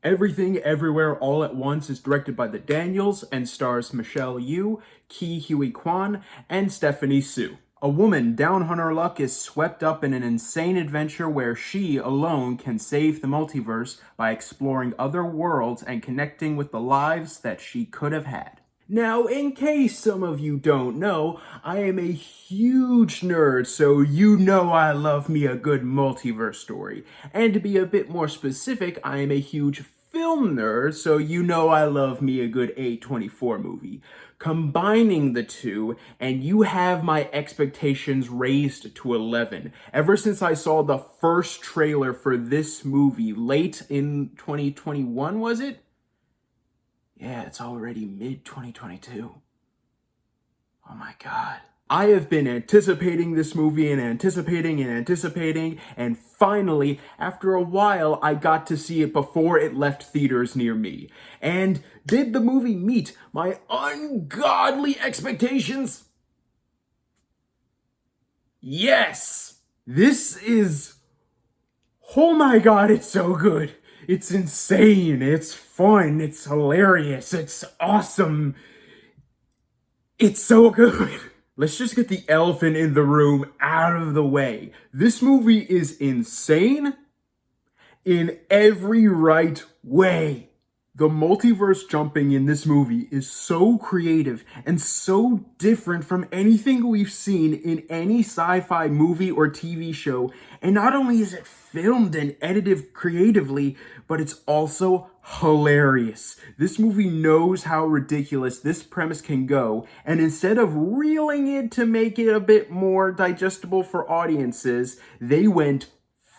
Everything Everywhere All at Once is directed by the Daniels and stars Michelle Yeoh, Ki Huy Kwan, and Stephanie Soo. A woman down on her luck is swept up in an insane adventure where she alone can save the multiverse by exploring other worlds and connecting with the lives that she could have had. Now, in case some of you don't know, I am a huge nerd, so you know I love me a good multiverse story. And to be a bit more specific, I am a huge film nerd, so you know I love me a good A24 movie. Combining the two, and you have my expectations raised to 11. Ever since I saw the first trailer for this movie late in 2021, was it? Yeah, it's already mid-2022. Oh my god. I have been anticipating this movie and anticipating, and finally, after a while, I got to see it before it left theaters near me. And did the movie meet my ungodly expectations? Yes! This is... Oh my god, it's so good. It's insane, it's fun, it's hilarious, it's awesome. It's so good. Let's just get the elephant in the room out of the way. This movie is insane in every right way. The multiverse jumping in this movie is so creative and so different from anything we've seen in any sci-fi movie or TV show. And not only is it filmed and edited creatively, but it's also hilarious. This movie knows how ridiculous this premise can go, and instead of reeling it to make it a bit more digestible for audiences, they went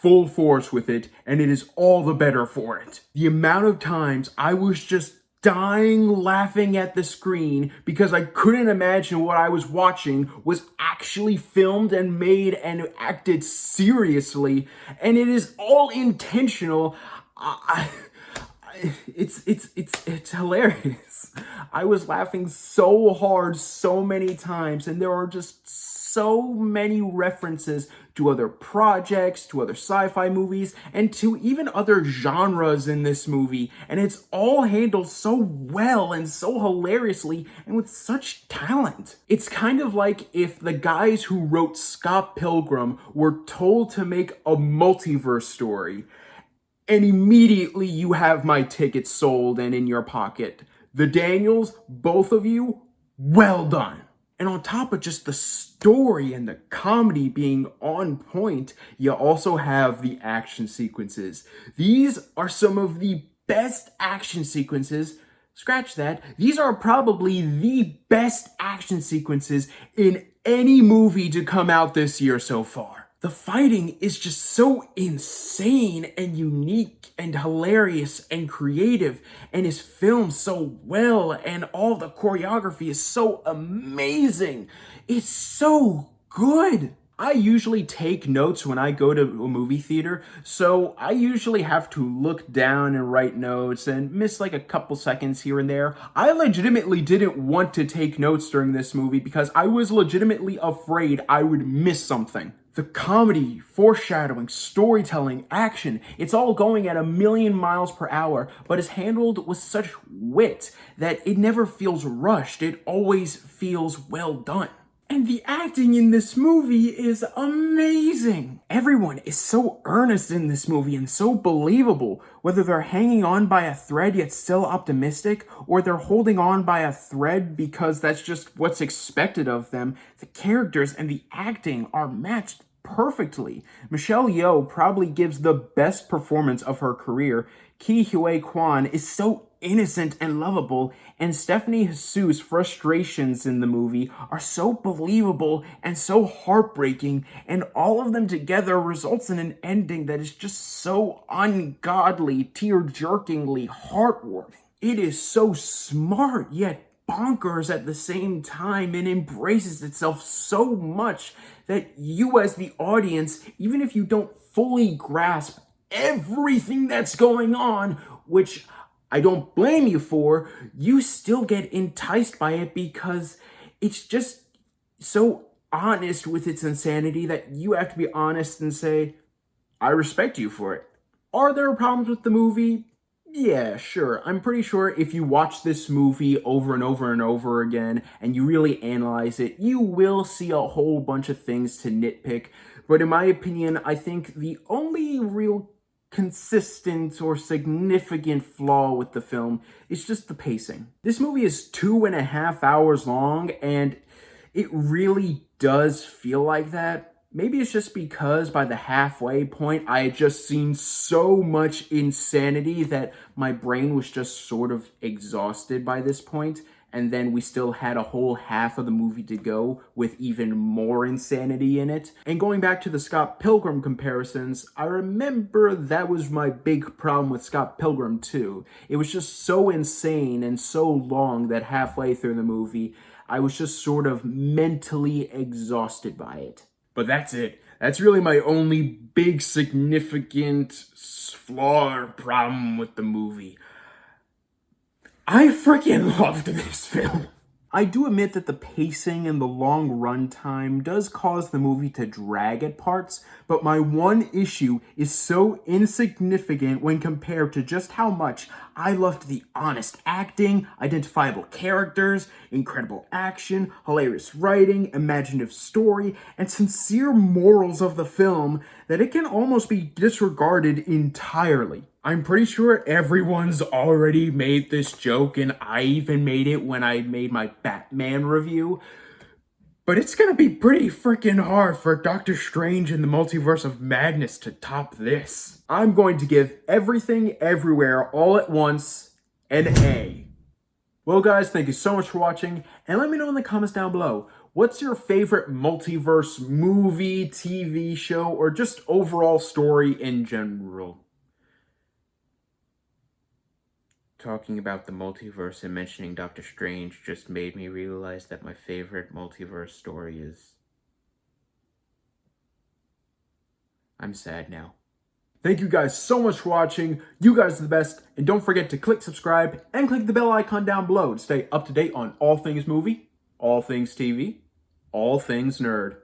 full force with it, and it is all the better for it. The amount of times I was just dying laughing at the screen because I couldn't imagine what I was watching was actually filmed and made and acted seriously, and it is all intentional. It's hilarious. I was laughing so hard so many times, and there are just so many references to other projects, to other sci-fi movies, and to even other genres in this movie, and it's all handled so well and so hilariously and with such talent. It's kind of like if the guys who wrote Scott Pilgrim were told to make a multiverse story, and immediately you have my ticket sold and in your pocket. The Daniels, both of you, well done. And on top of just the story and the comedy being on point, you also have the action sequences. These are some of the best action sequences. Scratch that. These are probably the best action sequences in any movie to come out this year so far. The fighting is just so insane and unique and hilarious and creative and is filmed so well, and all the choreography is so amazing. It's so good. I usually take notes when I go to a movie theater, so I usually have to look down and write notes and miss like a couple seconds here and there. I legitimately didn't want to take notes during this movie because I was legitimately afraid I would miss something. The comedy, foreshadowing, storytelling, action, it's all going at 1,000,000 miles per hour, but is handled with such wit that it never feels rushed. It always feels well done. And the acting in this movie is amazing. Everyone is so earnest in this movie and so believable, whether they're hanging on by a thread yet still optimistic, or they're holding on by a thread because that's just what's expected of them. The characters and the acting are matched perfectly. Michelle Yeoh probably gives the best performance of her career. Ki Huy Kwan is so innocent and lovable, and Stephanie Su's frustrations in the movie are so believable and so heartbreaking, and all of them together results in an ending that is just so ungodly, tear-jerkingly heartwarming. It is so smart yet bonkers at the same time, and embraces itself so much that you as the audience, even if you don't fully grasp everything that's going on, which I don't blame you for, you still get enticed by it because it's just so honest with its insanity that you have to be honest and say, I respect you for it. Are there problems with the movie? Yeah, sure. I'm pretty sure if you watch this movie over and over and over again and you really analyze it, you will see a whole bunch of things to nitpick. But in my opinion, I think the only real consistent or significant flaw with the film is just the pacing. This movie is 2.5 hours long, and it really does feel like that. Maybe it's just because by the halfway point, I had just seen so much insanity that my brain was just sort of exhausted by this point, and then we still had a whole half of the movie to go with even more insanity in it. And going back to the Scott Pilgrim comparisons, I remember that was my big problem with Scott Pilgrim too. It was just so insane and so long that halfway through the movie, I was just sort of mentally exhausted by it. But that's it. That's really my only big significant flaw or problem with the movie. I freaking loved this film. I do admit that the pacing and the long runtime does cause the movie to drag at parts, but my one issue is so insignificant when compared to just how much I loved the honest acting, identifiable characters, incredible action, hilarious writing, imaginative story, and sincere morals of the film that it can almost be disregarded entirely. I'm pretty sure everyone's already made this joke, and I even made it when I made my Batman review. But it's gonna be pretty freaking hard for Doctor Strange in the Multiverse of Madness to top this. I'm going to give Everything Everywhere All at Once an A. Well guys, thank you so much for watching, and let me know in the comments down below, what's your favorite multiverse movie, TV show, or just overall story in general? Talking about the multiverse and mentioning Doctor Strange just made me realize that my favorite multiverse story is... I'm sad now. Thank you guys so much for watching. You guys are the best. And don't forget to click subscribe and click the bell icon down below to stay up to date on all things movie, all things TV, all things nerd.